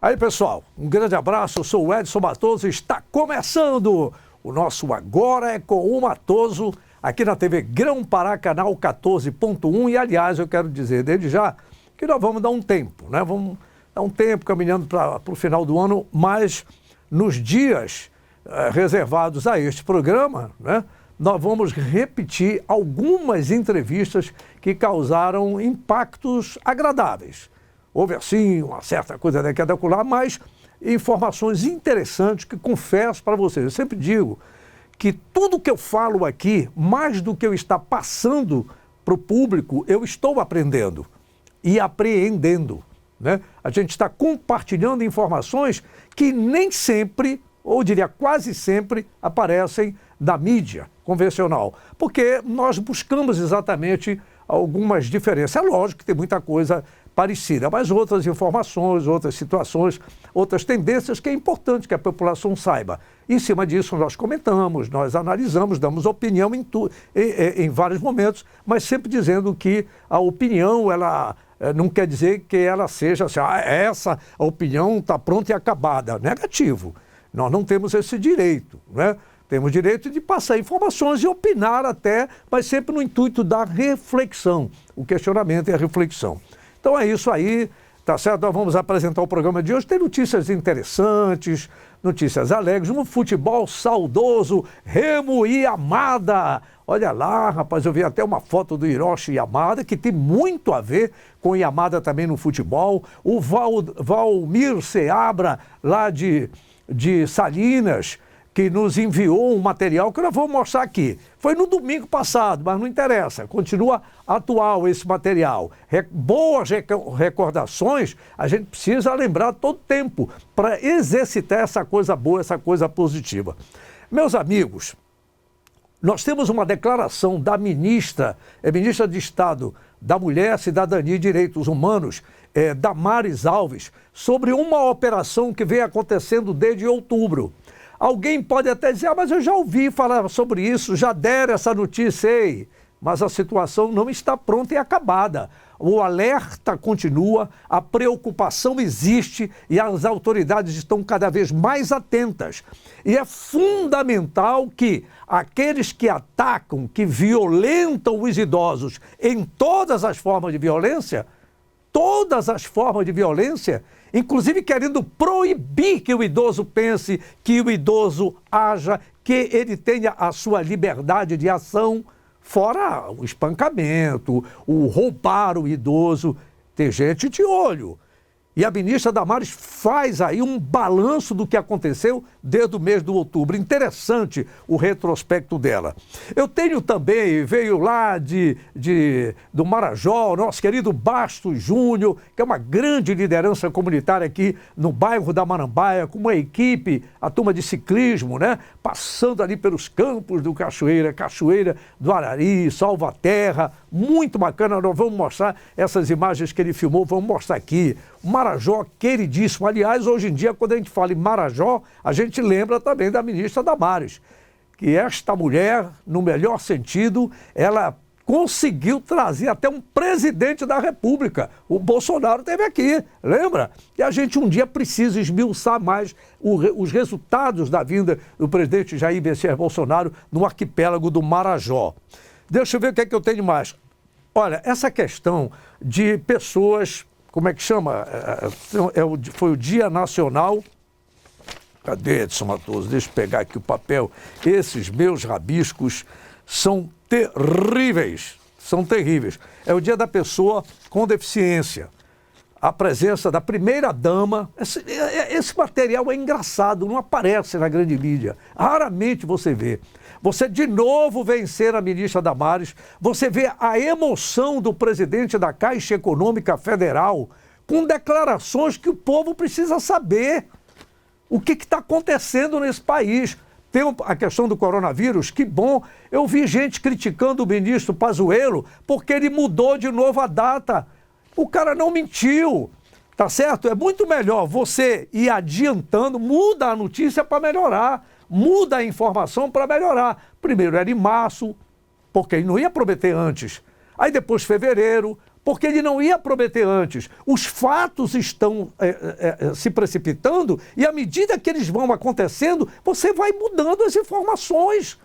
Aí, pessoal, um grande abraço, eu sou o Edson Matoso e está começando o nosso Agora é com o Matoso, aqui na TV Grão-Pará, canal 14.1. E, aliás, eu quero dizer desde já que nós vamos dar um tempo, né? Vamos dar um tempo caminhando para o final do ano, mas nos dias reservados a este programa, né, nós vamos repetir algumas entrevistas que causaram impactos agradáveis. Houve, assim, uma certa coisa daqui a acolá, mas informações interessantes que confesso para vocês. Eu sempre digo que tudo que eu falo aqui, mais do que eu estar passando para o público, eu estou aprendendo e apreendendo, né? A gente está compartilhando informações que nem sempre, ou diria quase sempre, aparecem na mídia convencional, porque nós buscamos exatamente algumas diferenças. É lógico que tem muita coisa parecida, mas outras informações, outras situações, outras tendências que é importante que a população saiba. Em cima disso nós comentamos, nós analisamos, damos opinião em vários momentos, mas sempre dizendo que a opinião, ela não quer dizer que ela seja assim, essa opinião está pronta e acabada. Negativo. Nós não temos esse direito, né? Temos direito de passar informações e opinar até, mas sempre no intuito da reflexão. O questionamento e a reflexão. Então é isso aí, tá certo? Nós vamos apresentar o programa de hoje. Tem notícias interessantes, notícias alegres, um futebol saudoso, Remo e Yamada. Olha lá, rapaz, eu vi até uma foto do Hiroshi Yamada, que tem muito a ver com Yamada também no futebol. O Valmir Seabra, lá de Salinas, que nos enviou um material que eu vou mostrar aqui. Foi no domingo passado, mas não interessa, continua atual esse material. Boas recordações a gente precisa lembrar todo tempo para exercitar essa coisa boa, essa coisa positiva. Meus amigos, nós temos uma declaração da ministra de Estado da Mulher, Cidadania e Direitos Humanos, Damares Alves, sobre uma operação que vem acontecendo desde outubro. Alguém pode até dizer, mas eu já ouvi falar sobre isso, já deram essa notícia aí. Mas a situação não está pronta e acabada. O alerta continua, a preocupação existe e as autoridades estão cada vez mais atentas. E é fundamental que aqueles que atacam, que violentam os idosos em todas as formas de violência, inclusive querendo proibir que o idoso pense, que o idoso haja, que ele tenha a sua liberdade de ação, fora o espancamento, o roubar o idoso. Tem gente de olho. E a ministra Damares faz aí um balanço do que aconteceu desde o mês de outubro. Interessante o retrospecto dela. Eu tenho também, veio lá do Marajó, nosso querido Bastos Júnior, que é uma grande liderança comunitária aqui no bairro da Marambaia, com uma equipe, a turma de ciclismo, né? Passando ali pelos campos do Cachoeira do Arari, Salvaterra, muito bacana. Nós vamos mostrar essas imagens que ele filmou, vamos mostrar aqui. Marajó, queridíssimo. Aliás, hoje em dia, quando a gente fala em Marajó, a gente lembra também da ministra Damares, que esta mulher, no melhor sentido, ela conseguiu trazer até um presidente da República. O Bolsonaro esteve aqui, lembra? E a gente um dia precisa esmiuçar mais os resultados da vinda do presidente Jair Messias Bolsonaro no arquipélago do Marajó. Deixa eu ver o que é que eu tenho mais. Olha, essa questão de pessoas... Como é que chama? Foi o Dia Nacional. Cadê, Edson Matoso? Deixa eu pegar aqui o papel. Esses meus rabiscos são terríveis. São terríveis. É o Dia da Pessoa com Deficiência. A presença da primeira-dama. Esse material é engraçado, não aparece na grande mídia. Raramente você vê. Você de novo vencer a ministra Damares, você vê a emoção do presidente da Caixa Econômica Federal com declarações que o povo precisa saber. O que está acontecendo nesse país? Tem a questão do coronavírus, que bom. Eu vi gente criticando o ministro Pazuello porque ele mudou de novo a data. O cara não mentiu, tá certo? É muito melhor você ir adiantando, muda a notícia para melhorar. Muda a informação para melhorar. Primeiro era em março, porque ele não ia prometer antes. Aí depois fevereiro, porque ele não ia prometer antes. Os fatos estão se precipitando e à medida que eles vão acontecendo, você vai mudando as informações.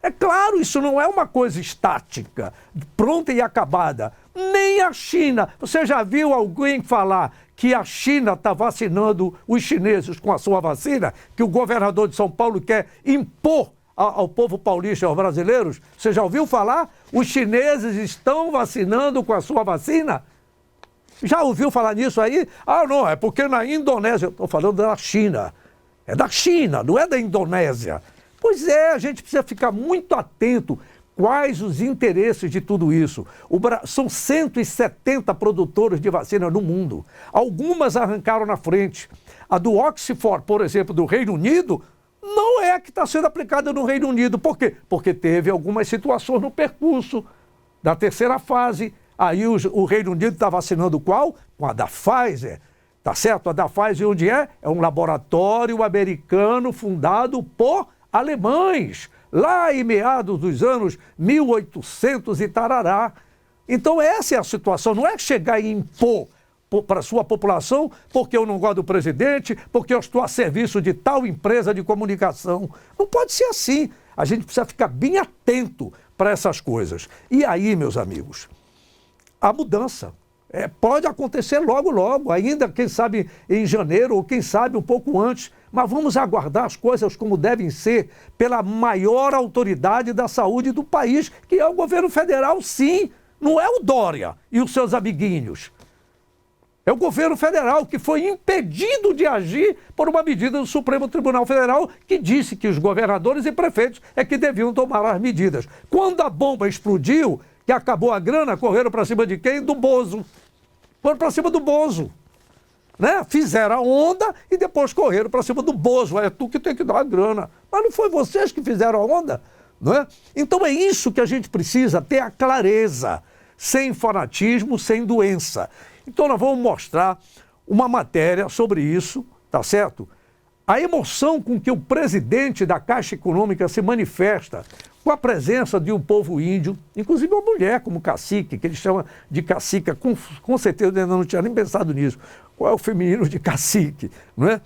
É claro, isso não é uma coisa estática, pronta e acabada. Nem a China. Você já viu alguém falar que a China está vacinando os chineses com a sua vacina? Que o governador de São Paulo quer impor ao povo paulista e aos brasileiros? Você já ouviu falar? Os chineses estão vacinando com a sua vacina? Já ouviu falar nisso aí? Ah, não, é porque na Indonésia... Eu estou falando da China. É da China, não é da Indonésia. Pois é, a gente precisa ficar muito atento quais os interesses de tudo isso. São 170 produtores de vacina no mundo. Algumas arrancaram na frente. A do Oxford, por exemplo, do Reino Unido, não é a que está sendo aplicada no Reino Unido. Por quê? Porque teve algumas situações no percurso da terceira fase. Aí o Reino Unido está vacinando qual? Com a da Pfizer. Tá certo? A da Pfizer onde é? É um laboratório americano fundado por alemães, lá em meados dos anos 1800 e tarará. Então essa é a situação, não é chegar e impor para a sua população porque eu não gosto do presidente, porque eu estou a serviço de tal empresa de comunicação. Não pode ser assim. A gente precisa ficar bem atento para essas coisas. E aí, meus amigos, a mudança pode acontecer logo, logo, ainda, quem sabe, em janeiro ou quem sabe um pouco antes. Mas vamos aguardar as coisas como devem ser pela maior autoridade da saúde do país, que é o governo federal, sim. Não é o Dória e os seus amiguinhos. É o governo federal que foi impedido de agir por uma medida do Supremo Tribunal Federal que disse que os governadores e prefeitos é que deviam tomar as medidas. Quando a bomba explodiu, que acabou a grana, correram para cima de quem? Do Bozo. Foram para cima do Bozo. Né? Fizeram a onda e depois correram para cima do Bozo. É tu que tem que dar a grana. Mas não foi vocês que fizeram a onda? Não é? Então é isso que a gente precisa, ter a clareza, sem fanatismo, sem doença. Então nós vamos mostrar uma matéria sobre isso, tá certo? A emoção com que o presidente da Caixa Econômica se manifesta com a presença de um povo índio, inclusive uma mulher como cacique, que ele chama de cacica, com certeza eu ainda não tinha nem pensado nisso. Qual é o feminino de cacique, não é?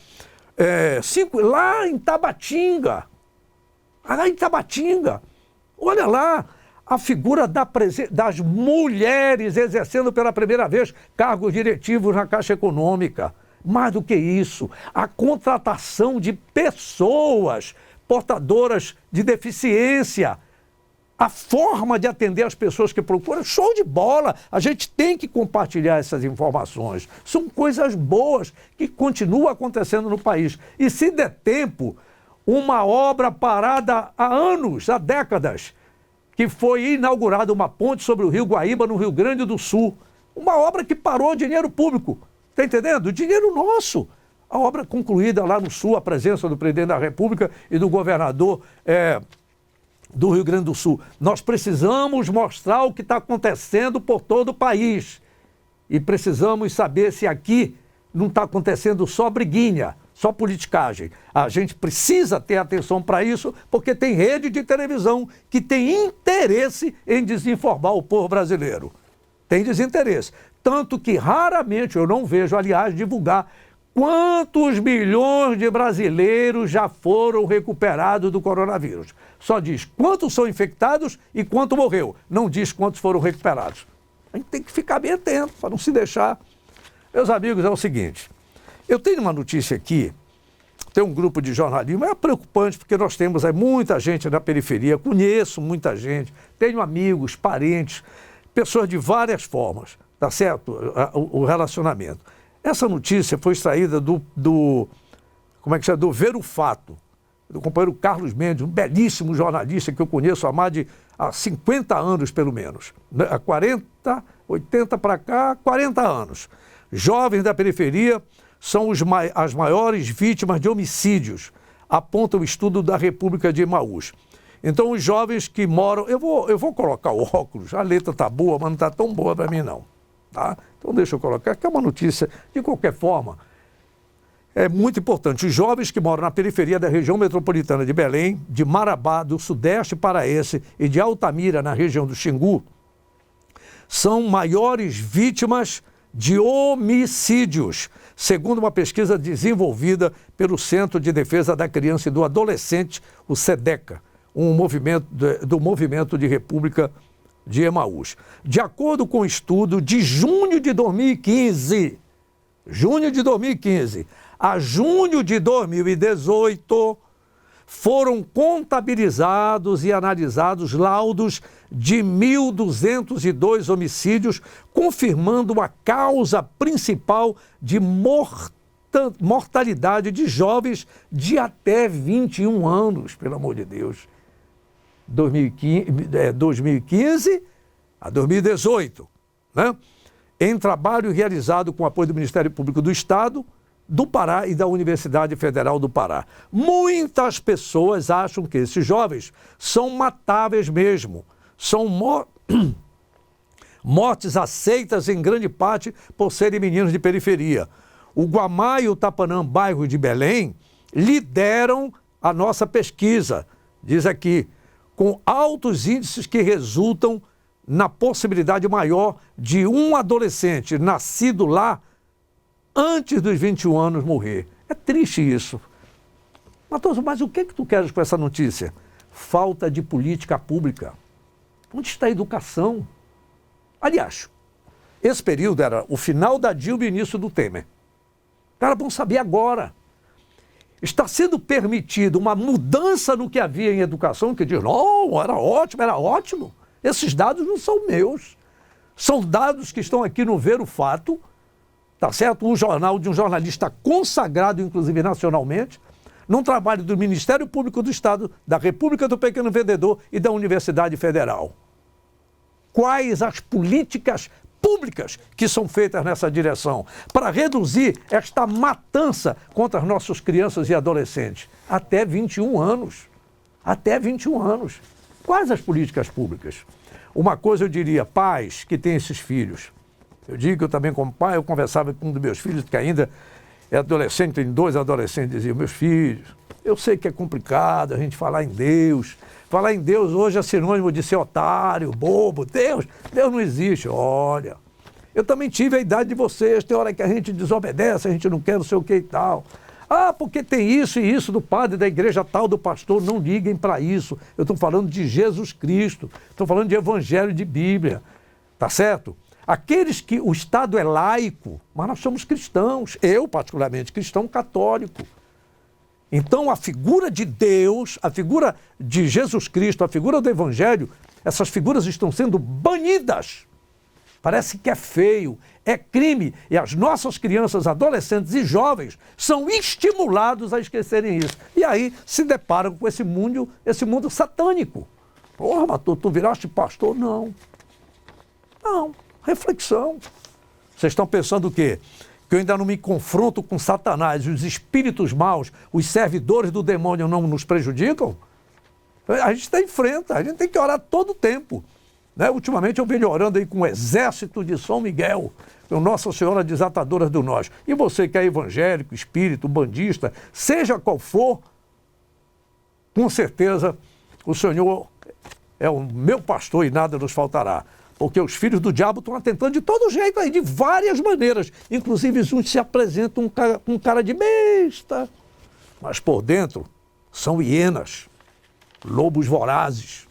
Lá em Tabatinga, olha lá, a figura das mulheres exercendo pela primeira vez cargos diretivos na Caixa Econômica. Mais do que isso, a contratação de pessoas portadoras de deficiência, a forma de atender as pessoas que procuram, show de bola. A gente tem que compartilhar essas informações. São coisas boas que continuam acontecendo no país. E se der tempo, uma obra parada há anos, há décadas, que foi inaugurada uma ponte sobre o Rio Guaíba, no Rio Grande do Sul. Uma obra que parou dinheiro público. Está entendendo? Dinheiro nosso. A obra concluída lá no Sul, a presença do presidente da República e do governador do Rio Grande do Sul. Nós precisamos mostrar o que está acontecendo por todo o país. E precisamos saber se aqui não está acontecendo só briguinha, só politicagem. A gente precisa ter atenção para isso, porque tem rede de televisão que tem interesse em desinformar o povo brasileiro. Tem desinteresse. Tanto que raramente, eu não vejo, aliás, divulgar quantos milhões de brasileiros já foram recuperados do coronavírus. Só diz quantos são infectados e quanto morreu. Não diz quantos foram recuperados. A gente tem que ficar bem atento para não se deixar. Meus amigos, é o seguinte. Eu tenho uma notícia aqui. Tem um grupo de jornalismo. É preocupante porque nós temos muita gente na periferia. Conheço muita gente. Tenho amigos, parentes, pessoas de várias formas. Tá certo? O relacionamento. Essa notícia foi extraída do Ver o Fato, do companheiro Carlos Mendes, um belíssimo jornalista que eu conheço há 50 anos, pelo menos. Há 80 para cá, 40 anos. Jovens da periferia são as maiores vítimas de homicídios, aponta o estudo da República de Emaús. Então, os jovens que moram... Eu vou colocar o óculos, a letra está boa, mas não está tão boa para mim, não. Tá? Então deixa eu colocar, que é uma notícia, de qualquer forma, é muito importante. Os jovens que moram na periferia da região metropolitana de Belém, de Marabá, do Sudeste Paraense e de Altamira, na região do Xingu, são maiores vítimas de homicídios, segundo uma pesquisa desenvolvida pelo Centro de Defesa da Criança e do Adolescente, o SEDECA, do Movimento de República de Emaús. De acordo com o estudo de junho de 2015, a junho de 2018, foram contabilizados e analisados laudos de 1.202 homicídios, confirmando a causa principal de mortalidade de jovens de até 21 anos, pelo amor de Deus. 2015 a 2018, né? Em trabalho realizado com o apoio do Ministério Público do Estado, do Pará e da Universidade Federal do Pará. Muitas pessoas acham que esses jovens são matáveis mesmo, são mortes aceitas em grande parte por serem meninos de periferia. O Guamá e o Tapanã, bairro de Belém, lideram a nossa pesquisa, diz aqui, com altos índices que resultam na possibilidade maior de um adolescente nascido lá antes dos 21 anos morrer. É triste isso. Matoso, mas o que tu queres com essa notícia? Falta de política pública. Onde está a educação? Aliás, esse período era o final da Dilma e o início do Temer. Era bom saber agora. Está sendo permitido uma mudança no que havia em educação, que diz, não, era ótimo. Esses dados não são meus. São dados que estão aqui no Ver o Fato, tá certo? Um jornal de um jornalista consagrado, inclusive nacionalmente, num trabalho do Ministério Público do Estado, da República do Pequeno Vendedor e da Universidade Federal. Quais as políticas públicas que são feitas nessa direção para reduzir esta matança contra as nossas crianças e adolescentes? Até 21 anos. Até 21 anos. Quais as políticas públicas? Uma coisa eu diria, pais que têm esses filhos. Eu digo que eu também, como pai, eu conversava com um dos meus filhos, que ainda é adolescente, tem 2 adolescentes, dizia, meus filhos, eu sei que é complicado a gente falar em Deus. Falar em Deus hoje é sinônimo de ser otário, bobo. Deus não existe. Olha, eu também tive a idade de vocês, tem hora que a gente desobedece, a gente não quer não sei o que e tal. Ah, porque tem isso e isso do padre da igreja tal, do pastor, não liguem para isso. Eu estou falando de Jesus Cristo, estou falando de evangelho, de Bíblia, tá certo? Aqueles que o Estado é laico, mas nós somos cristãos, eu particularmente cristão católico. Então a figura de Deus, a figura de Jesus Cristo, a figura do Evangelho, essas figuras estão sendo banidas. Parece que é feio, é crime, e as nossas crianças, adolescentes e jovens são estimulados a esquecerem isso. E aí se deparam com esse mundo satânico. Porra, mas tu viraste pastor? Não. Reflexão. Vocês estão pensando o quê? Que eu ainda não me confronto com Satanás, os espíritos maus, os servidores do demônio não nos prejudicam? A gente está em frente, a gente tem que orar todo o tempo. Né? Ultimamente eu venho orando aí com o exército de São Miguel, com Nossa Senhora Desatadora do Nós. E você que é evangélico, espírito, bandista, seja qual for, com certeza o Senhor é o meu pastor e nada nos faltará. Porque os filhos do diabo estão atentando de todo jeito aí, de várias maneiras. Inclusive, uns se apresentam com cara de besta. Mas por dentro são hienas, lobos vorazes.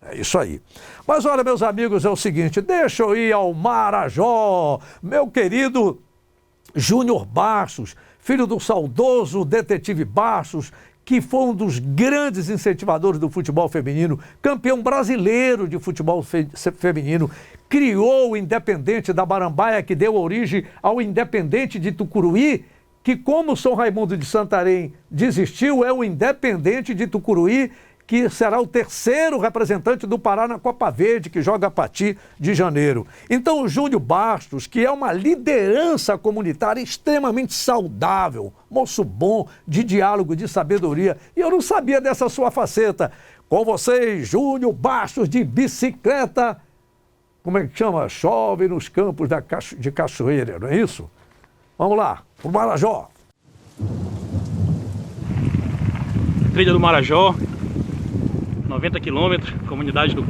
É isso aí. Mas olha, meus amigos, é o seguinte, deixa eu ir ao Marajó. Meu querido Júnior Bastos, filho do saudoso detetive Bastos, que foi um dos grandes incentivadores do futebol feminino, campeão brasileiro de futebol feminino, criou o Independente da Barambaia, que deu origem ao Independente de Tucuruí, que como São Raimundo de Santarém desistiu, é o Independente de Tucuruí, que será o 3º representante do Pará na Copa Verde, que joga a partir de janeiro. Então o Júnior Bastos, que é uma liderança comunitária extremamente saudável, moço bom, de diálogo, de sabedoria, e eu não sabia dessa sua faceta. Com vocês, Júnior Bastos, de bicicleta, como é que chama? Chove nos campos de Cachoeira, não é isso? Vamos lá, pro Marajó. Trilha do Marajó, 90 quilômetros, comunidade do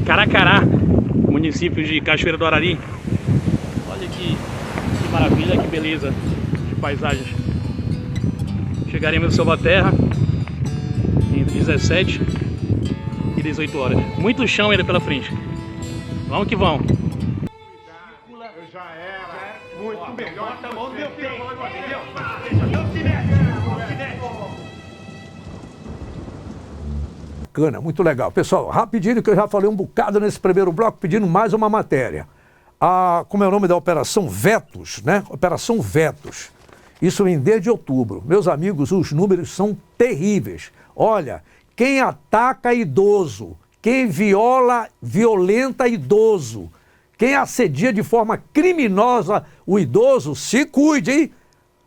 Caracará, município de Cachoeira do Arari. Olha que maravilha, que beleza de paisagens. Chegaremos em Salvaterra entre 17 e 18 horas. Muito chão ainda pela frente. Vamos que vamos. Eu já era. Muito melhor. Bota a mão no meu peito. Bacana, muito legal. Pessoal, rapidinho que eu já falei um bocado nesse primeiro bloco, pedindo mais uma matéria. Como é o nome da Operação Vetos, né? Operação Vetos. Isso vem desde outubro. Meus amigos, os números são terríveis. Olha, quem ataca idoso, quem violenta idoso, quem assedia de forma criminosa o idoso, se cuide, hein?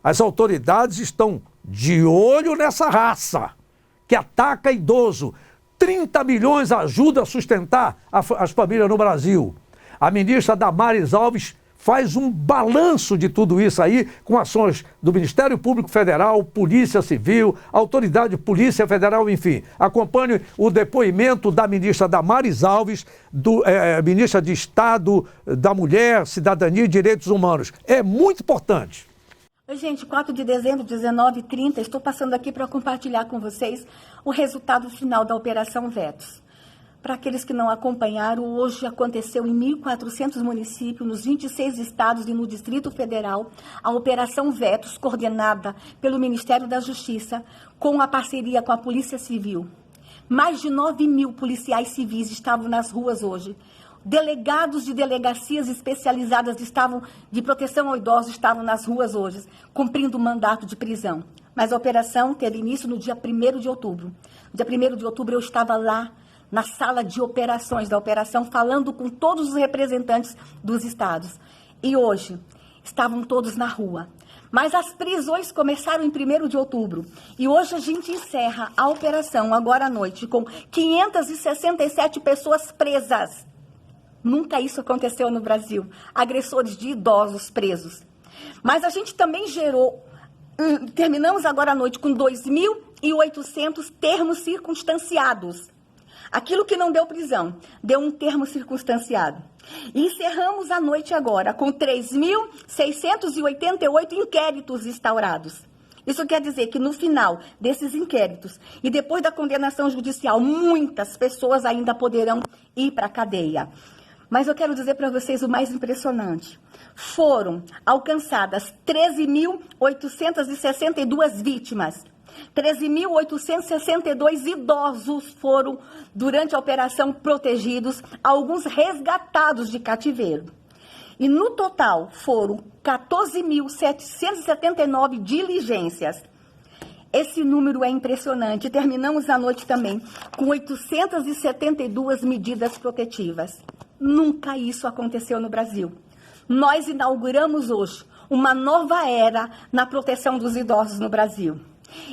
As autoridades estão de olho nessa raça que ataca idoso. 30 milhões ajuda a sustentar as famílias no Brasil. A ministra Damares Alves faz um balanço de tudo isso aí, com ações do Ministério Público Federal, Polícia Civil, Autoridade Polícia Federal, enfim. Acompanhe o depoimento da ministra Damares Alves, ministra de Estado da Mulher, Cidadania e Direitos Humanos. É muito importante. Oi, gente, 4 de dezembro, 19h30, estou passando aqui para compartilhar com vocês o resultado final da Operação Vetos. Para aqueles que não acompanharam, hoje aconteceu em 1.400 municípios, nos 26 estados e no Distrito Federal, a Operação Vetos, coordenada pelo Ministério da Justiça, com a parceria com a Polícia Civil. Mais de 9.000 policiais civis estavam nas ruas hoje. Delegados de delegacias especializadas de proteção ao idoso estavam nas ruas hoje, cumprindo o mandato de prisão. Mas a operação teve início no dia 1º de outubro. No dia 1º de outubro eu estava lá na sala de operações da operação, falando com todos os representantes dos estados. E hoje estavam todos na rua. Mas as prisões começaram em 1º de outubro. E hoje a gente encerra a operação, agora à noite, com 567 pessoas presas. Nunca isso aconteceu no Brasil. Agressores de idosos presos. Mas a gente também terminamos agora à noite com 2.800 termos circunstanciados. Aquilo que não deu prisão, deu um termo circunstanciado. E encerramos a noite agora com 3.688 inquéritos instaurados. Isso quer dizer que no final desses inquéritos e depois da condenação judicial, muitas pessoas ainda poderão ir para a cadeia. Mas eu quero dizer para vocês o mais impressionante. Foram alcançadas 13.862 vítimas. 13.862 idosos foram, durante a operação, protegidos, alguns resgatados de cativeiro. E no total foram 14.779 diligências. Esse número é impressionante. Terminamos a noite também com 872 medidas protetivas. Nunca isso aconteceu no Brasil. Nós inauguramos hoje uma nova era na proteção dos idosos no Brasil.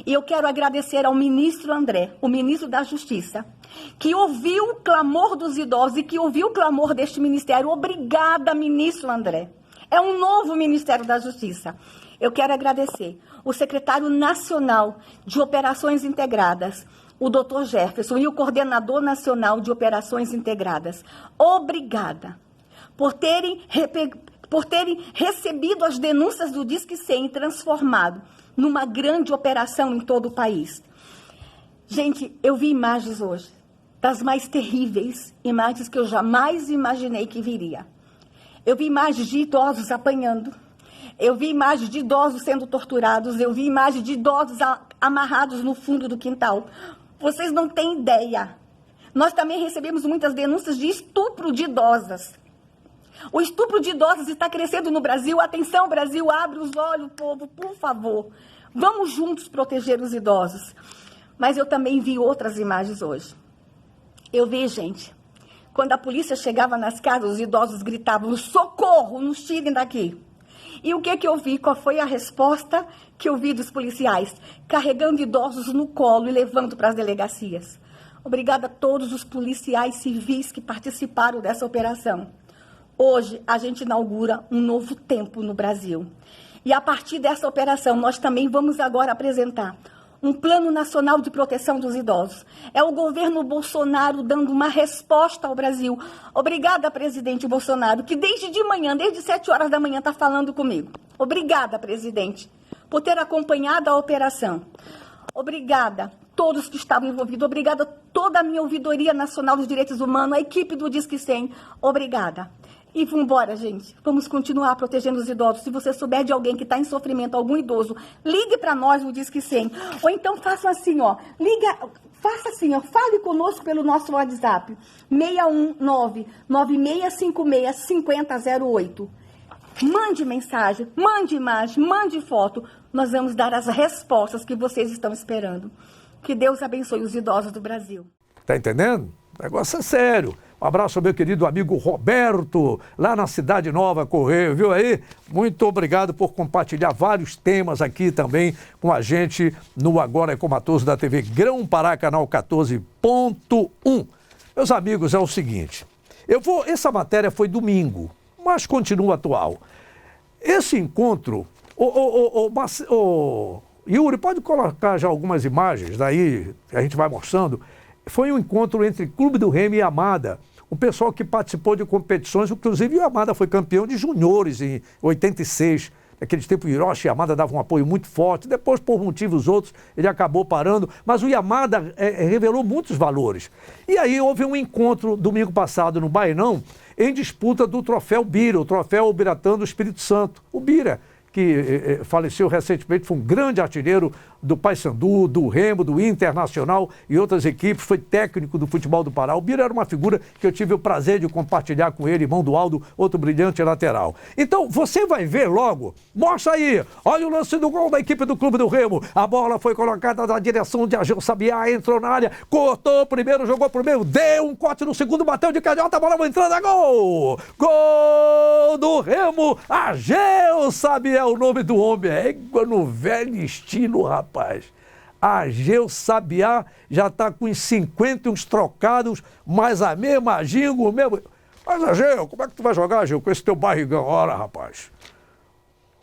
E eu quero agradecer ao ministro André, o ministro da Justiça, que ouviu o clamor dos idosos e que ouviu o clamor deste ministério. Obrigada, ministro André. É um novo Ministério da Justiça. Eu quero agradecer o secretário nacional de Operações Integradas, o Dr. Jefferson, e o coordenador nacional de Operações Integradas. Obrigada por terem recebido as denúncias do Disque 100 e transformado numa grande operação em todo o país. Gente, eu vi imagens hoje, das mais terríveis, imagens que eu jamais imaginei que viria. Eu vi imagens de idosos apanhando, eu vi imagens de idosos sendo torturados, eu vi imagens de idosos amarrados no fundo do quintal. Vocês não têm ideia. Nós também recebemos muitas denúncias de estupro de idosas. O estupro de idosos está crescendo no Brasil. Atenção, Brasil, abre os olhos, povo, por favor. Vamos juntos proteger os idosos. Mas eu também vi outras imagens hoje. Eu vi, gente, quando a polícia chegava nas casas, os idosos gritavam: socorro, nos tirem daqui. E o que eu vi? Qual foi a resposta que eu vi dos policiais? Carregando idosos no colo e levando para as delegacias. Obrigada a todos os policiais civis que participaram dessa operação. Hoje, a gente inaugura um novo tempo no Brasil. E a partir dessa operação, nós também vamos agora apresentar um plano nacional de proteção dos idosos. É o governo Bolsonaro dando uma resposta ao Brasil. Obrigada, presidente Bolsonaro, que desde de manhã, desde 7 horas da manhã, está falando comigo. Obrigada, presidente, por ter acompanhado a operação. Obrigada a todos que estavam envolvidos. Obrigada a toda a minha Ouvidoria Nacional dos Direitos Humanos, a equipe do Disque 100. Obrigada. E vamos embora, gente. Vamos continuar protegendo os idosos. Se você souber de alguém que está em sofrimento, algum idoso, ligue para nós no Disque 100. Ou então faça assim, ó. Faça assim, ó. Fale conosco pelo nosso WhatsApp. 619-9656-5008. Mande mensagem, mande imagem, mande foto. Nós vamos dar as respostas que vocês estão esperando. Que Deus abençoe os idosos do Brasil. Tá entendendo? O negócio é sério. Um abraço ao meu querido amigo Roberto, lá na Cidade Nova, Correio, viu aí? Muito obrigado por compartilhar vários temas aqui também com a gente no Agora é com Matoso da TV Grão-Pará, canal 14.1. Meus amigos, é o seguinte, essa matéria foi domingo, mas continua atual. Esse encontro, Yuri, pode colocar já algumas imagens, daí a gente vai mostrando. Foi um encontro entre Clube do Remo e Yamada, o pessoal que participou de competições, inclusive o Yamada foi campeão de juniores em 86. Naquele tempo o Hiroshi Yamada dava um apoio muito forte, depois por motivos outros ele acabou parando, mas o Yamada revelou muitos valores. E aí houve um encontro domingo passado no Bainão, em disputa do troféu Bira, o troféu Biratã do Espírito Santo. O Bira, que faleceu recentemente, foi um grande artilheiro do Paysandu, do Remo, do Internacional e outras equipes, foi técnico do futebol do Pará. O Bira era uma figura que eu tive o prazer de compartilhar com ele, irmão do Aldo, outro brilhante lateral. Então, você vai ver logo, mostra aí, olha o lance do gol da equipe do Clube do Remo, a bola foi colocada na direção de Ageu Sabiá, entrou na área, cortou o primeiro, jogou pro meio, deu um corte no segundo, bateu de canhota, a bola vai entrando, é gol! Gol do Remo, Ageu Sabiá, o nome do homem, é no velho estilo, rapaz. Ageu Sabiá já está com uns 50 uns trocados, mas a mesma ginga, o mesmo... Mas, Ageu, como é que tu vai jogar, Ageu, com esse teu barrigão? Ora, rapaz,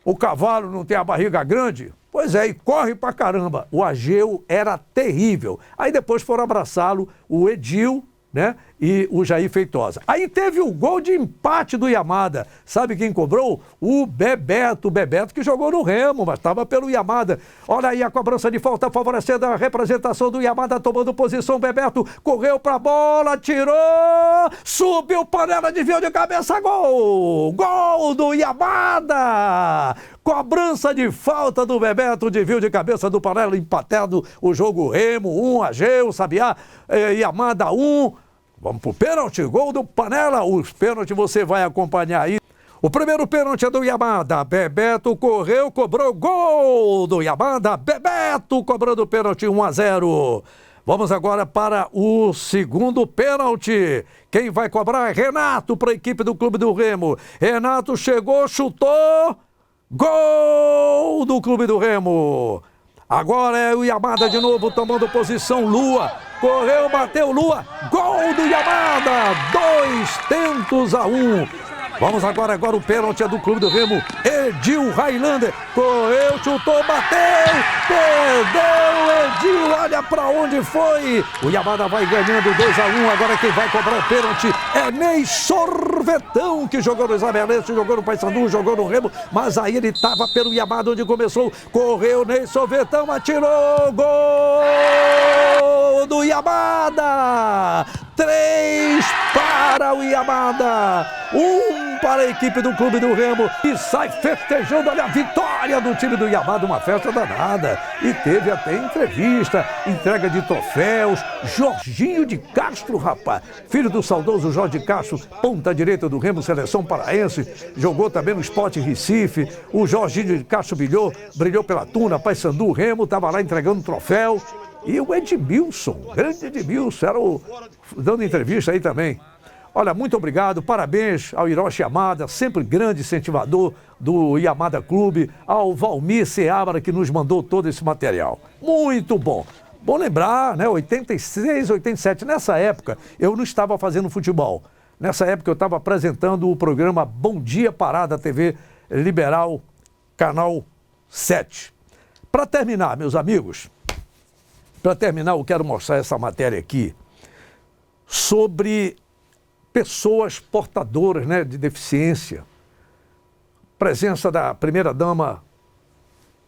o cavalo não tem a barriga grande? Pois é, e corre pra caramba. O Ageu era terrível. Aí depois foram abraçá-lo o Edil, né, e o Jair Feitosa. Aí teve o gol de empate do Yamada. Sabe quem cobrou? O Bebeto que jogou no Remo, mas estava pelo Yamada. Olha aí a cobrança de falta favorecendo a representação do Yamada, tomando posição. Bebeto correu pra bola, tirou, subiu, Panela, desviou de cabeça, gol! Gol do Yamada! Cobrança de falta do Bebeto, desvio de cabeça do Panela, empatado o jogo. Remo 1, Ageu Sabiá, Yamada 1. Vamos pro pênalti, gol do Panela. Os pênaltis você vai acompanhar aí. O primeiro pênalti é do Yamada. Bebeto correu, cobrou, gol do Yamada. Bebeto cobrando o pênalti 1-0. Vamos agora para o segundo pênalti. Quem vai cobrar é Renato para a equipe do Clube do Remo. Renato chegou, chutou. Gol do Clube do Remo. Agora é o Yamada de novo tomando posição. Lua correu, bateu, Lua. Gol do Yamada. 2-1. Vamos agora o pênalti é do Clube do Remo. Edil Highlander correu, chutou, bateu. Perdeu, Edil, olha pra onde foi. O Yamada vai ganhando 2-1. Agora quem vai cobrar o pênalti é Ney Sorvetão, que jogou no Isabelense, jogou no Paysandu, jogou no Remo. Mas aí ele tava pelo Yamada onde começou. Correu, Ney Sorvetão, atirou. Gol do Yamada. 3 para o Yamada. 1 para a equipe do Clube do Remo. E sai festejando, olha a vitória do time do Yamada, uma festa danada. E teve até entrevista, entrega de troféus. Jorginho de Castro, rapaz, filho do saudoso Jorge Castro, ponta direita do Remo, seleção paraense, jogou também no Sport Recife. O Jorginho de Castro brilhou pela Tuna, Paysandu, Remo, estava lá entregando troféu. E o Edmilson, grande Edmilson, dando entrevista aí também. Olha, muito obrigado, parabéns ao Hiroshi Yamada, sempre grande incentivador do Yamada Clube, ao Valmir Seabra, que nos mandou todo esse material. Muito bom. Bom lembrar, né, 86, 87, nessa época eu não estava fazendo futebol. Nessa época eu estava apresentando o programa Bom Dia Pará da TV Liberal, canal 7. Para terminar, meus amigos, Para terminar, eu quero mostrar essa matéria aqui sobre pessoas portadoras, né, de deficiência. Presença da primeira-dama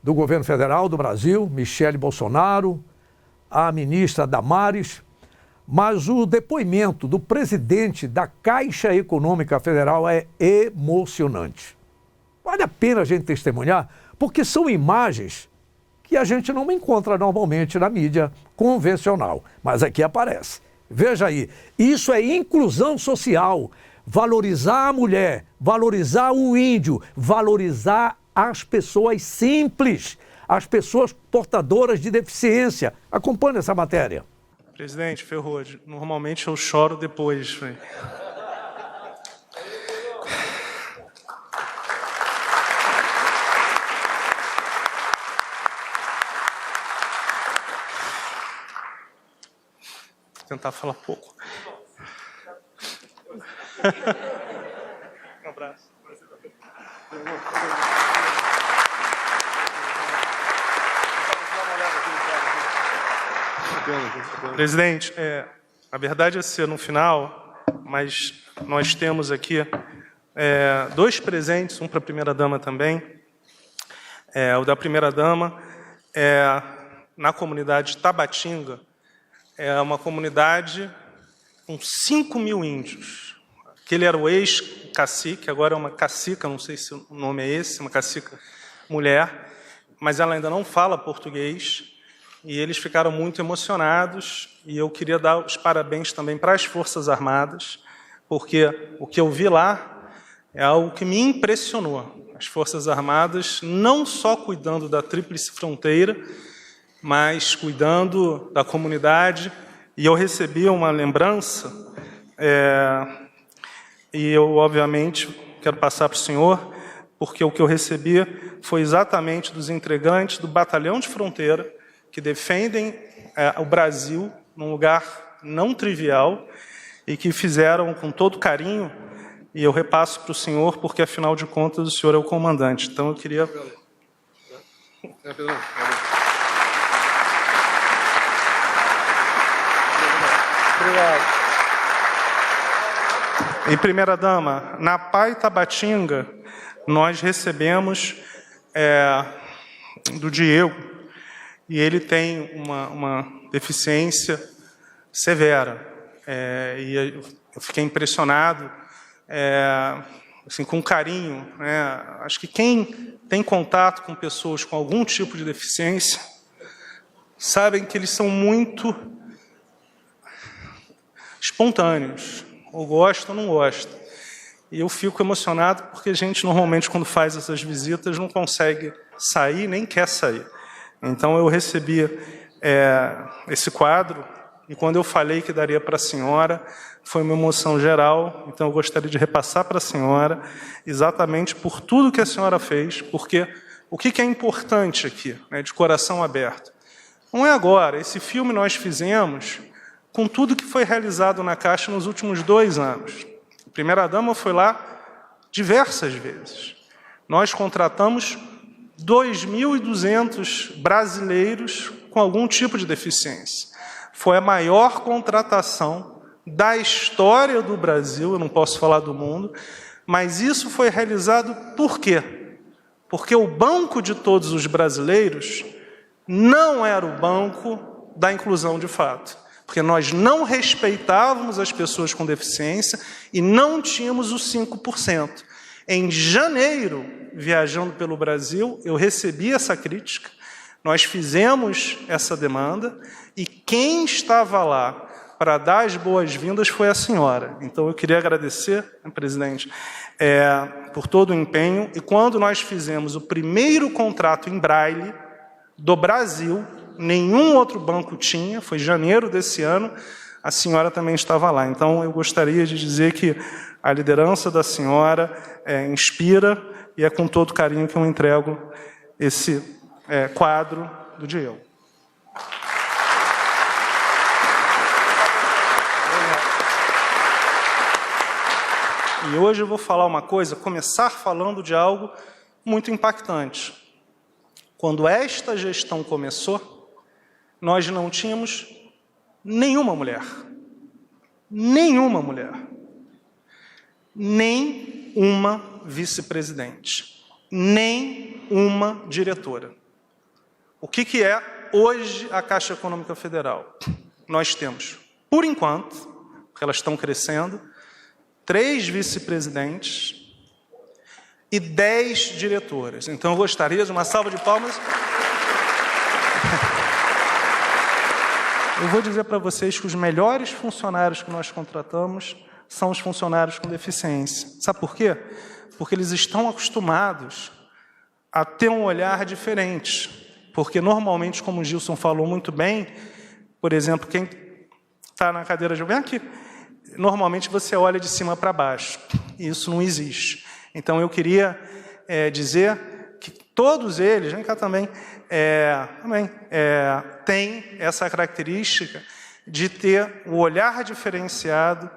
do governo federal do Brasil, Michele Bolsonaro, a ministra Damares, mas o depoimento do presidente da Caixa Econômica Federal é emocionante. Vale a pena a gente testemunhar, porque são imagens que a gente não encontra normalmente na mídia convencional, mas aqui aparece. Veja aí, isso é inclusão social, valorizar a mulher, valorizar o índio, valorizar as pessoas simples, as pessoas portadoras de deficiência. Acompanhe essa matéria. Presidente, ferrou. Normalmente eu choro depois. Véio. Vou tentar falar pouco. Um abraço. Presidente, a verdade é ser no final, mas nós temos aqui dois presentes, um para a primeira-dama também. O da primeira-dama na comunidade Tabatinga, é uma comunidade com 5 mil índios. Aquele era o ex-cacique, agora é uma cacica, não sei se o nome é esse, uma cacica mulher, mas ela ainda não fala português, e eles ficaram muito emocionados, e eu queria dar os parabéns também para as Forças Armadas, porque o que eu vi lá é algo que me impressionou. As Forças Armadas não só cuidando da Tríplice Fronteira, mas cuidando da comunidade, e eu recebi uma lembrança, e eu, obviamente, quero passar para o senhor, porque o que eu recebi foi exatamente dos integrantes do Batalhão de Fronteira, que defendem o Brasil num lugar não trivial, e que fizeram com todo carinho, e eu repasso para o senhor, porque, afinal de contas, o senhor é o comandante. Então, eu queria... Obrigado. E, primeira-dama, na PAI Tabatinga, nós recebemos do Diego, e ele tem uma deficiência severa. E eu fiquei impressionado, assim, com carinho. Acho que quem tem contato com pessoas com algum tipo de deficiência, sabem que eles são muito espontâneos, ou gosta ou não gosta. E eu fico emocionado porque a gente, normalmente, quando faz essas visitas, não consegue sair, nem quer sair. Então, eu recebi esse quadro, e quando eu falei que daria para a senhora, foi uma emoção geral. Então, eu gostaria de repassar para a senhora, exatamente por tudo que a senhora fez, porque o que é importante aqui, né, de coração aberto? Não é agora, esse filme nós fizemos com tudo que foi realizado na Caixa nos últimos 2 anos. A primeira-dama foi lá diversas vezes. Nós contratamos 2.200 brasileiros com algum tipo de deficiência. Foi a maior contratação da história do Brasil, eu não posso falar do mundo, mas isso foi realizado por quê? Porque o banco de todos os brasileiros não era o banco da inclusão de fato. Porque nós não respeitávamos as pessoas com deficiência e não tínhamos os 5%. Em janeiro, viajando pelo Brasil, eu recebi essa crítica, nós fizemos essa demanda, e quem estava lá para dar as boas-vindas foi a senhora. Então, eu queria agradecer, presidente, por todo o empenho, e quando nós fizemos o primeiro contrato em braille do Brasil, nenhum outro banco tinha, foi janeiro desse ano, a senhora também estava lá. Então, eu gostaria de dizer que a liderança da senhora inspira, e é com todo carinho que eu entrego esse quadro do Diego. E hoje eu vou falar uma coisa, começar falando de algo muito impactante. Quando esta gestão começou, nós não tínhamos nenhuma mulher. Nenhuma mulher. Nem uma vice-presidente. Nem uma diretora. O que é hoje a Caixa Econômica Federal? Nós temos, por enquanto, porque elas estão crescendo, 3 vice-presidentes e 10 diretoras. Então, eu gostaria de uma salva de palmas. Eu vou dizer para vocês que os melhores funcionários que nós contratamos são os funcionários com deficiência. Sabe por quê? Porque eles estão acostumados a ter um olhar diferente. Porque, normalmente, como o Gilson falou muito bem, por exemplo, quem está na cadeira de... Vem aqui. Normalmente, você olha de cima para baixo. E isso não existe. Então, eu queria dizer que todos eles, vem cá também, têm essa característica de ter o olhar diferenciado,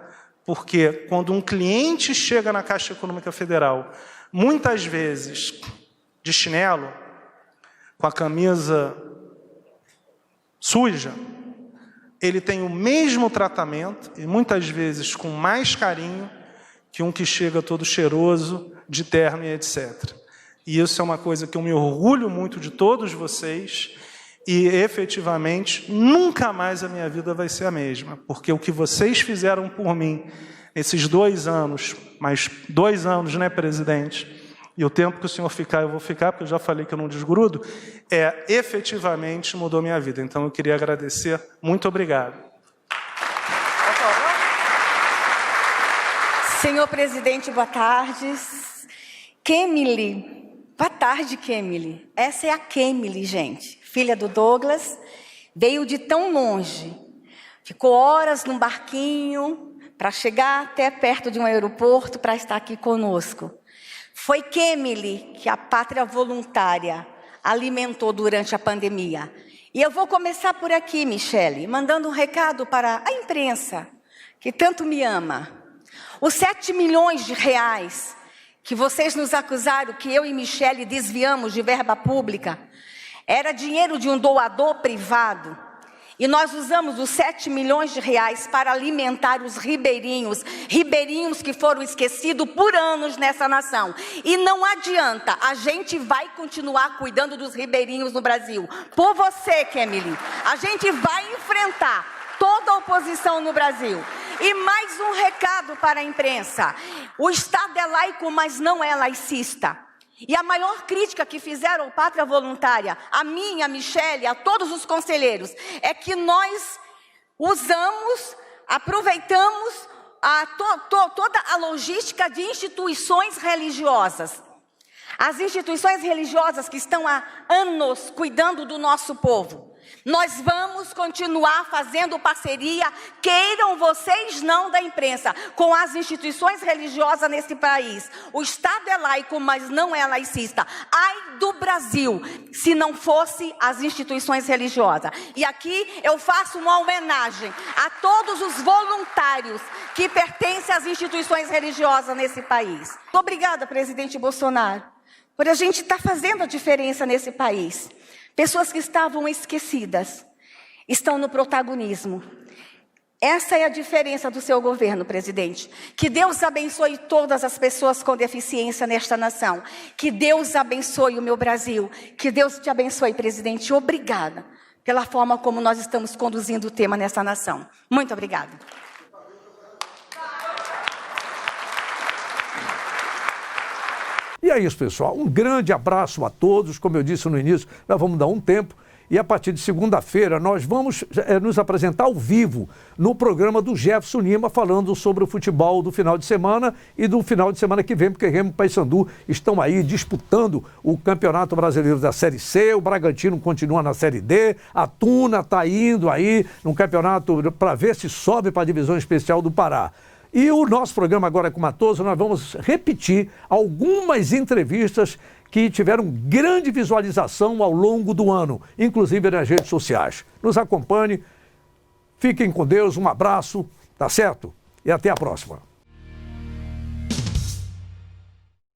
porque quando um cliente chega na Caixa Econômica Federal, muitas vezes de chinelo, com a camisa suja, ele tem o mesmo tratamento, e muitas vezes com mais carinho, que um que chega todo cheiroso, de terno e etc. E isso é uma coisa que eu me orgulho muito de todos vocês, e efetivamente nunca mais a minha vida vai ser a mesma, porque o que vocês fizeram por mim nesses 2 anos, mais 2 anos, né, presidente? E o tempo que o senhor ficar, eu vou ficar, porque eu já falei que eu não desgrudo, efetivamente mudou minha vida. Então, eu queria agradecer. Muito obrigado. Senhor presidente, boa tarde. Kemily, boa tarde, Kemily. Essa é a Kemily, gente, filha do Douglas, veio de tão longe, ficou horas num barquinho para chegar até perto de um aeroporto para estar aqui conosco. Foi Kemily que a Pátria Voluntária alimentou durante a pandemia. E eu vou começar por aqui, Michele, mandando um recado para a imprensa, que tanto me ama. Os 7 milhões de reais que vocês nos acusaram que eu e Michele desviamos de verba pública, era dinheiro de um doador privado. E nós usamos os 7 milhões de reais para alimentar os ribeirinhos que foram esquecidos por anos nessa nação. E não adianta, a gente vai continuar cuidando dos ribeirinhos no Brasil. Por você, Kemily, a gente vai enfrentar toda a oposição no Brasil. E mais um recado para a imprensa. O Estado é laico, mas não é laicista. E a maior crítica que fizeram ao Pátria Voluntária, a mim, a Michele, a todos os conselheiros, é que nós usamos, aproveitamos toda a logística de instituições religiosas. As instituições religiosas que estão há anos cuidando do nosso povo. Nós vamos continuar fazendo parceria, queiram vocês não da imprensa, com as instituições religiosas nesse país. O Estado é laico, mas não é laicista. Ai do Brasil, se não fosse as instituições religiosas. E aqui eu faço uma homenagem a todos os voluntários que pertencem às instituições religiosas nesse país. Obrigada, presidente Bolsonaro, por a gente estar fazendo a diferença nesse país. Pessoas que estavam esquecidas estão no protagonismo. Essa é a diferença do seu governo, presidente. Que Deus abençoe todas as pessoas com deficiência nesta nação. Que Deus abençoe o meu Brasil. Que Deus te abençoe, presidente. Obrigada pela forma como nós estamos conduzindo o tema nessa nação. Muito obrigada. E é isso, pessoal. Um grande abraço a todos. Como eu disse no início, nós vamos dar um tempo. E a partir de segunda-feira nós vamos nos apresentar ao vivo no programa do Jefferson Lima, falando sobre o futebol do final de semana e do final de semana que vem, porque Remo e Paysandu estão aí disputando o Campeonato Brasileiro da Série C, o Bragantino continua na Série D, a Tuna está indo aí no campeonato para ver se sobe para a Divisão Especial do Pará. E o nosso programa Agora com o Matoso, nós vamos repetir algumas entrevistas que tiveram grande visualização ao longo do ano, inclusive nas redes sociais. Nos acompanhe, fiquem com Deus, um abraço, tá certo? E até a próxima.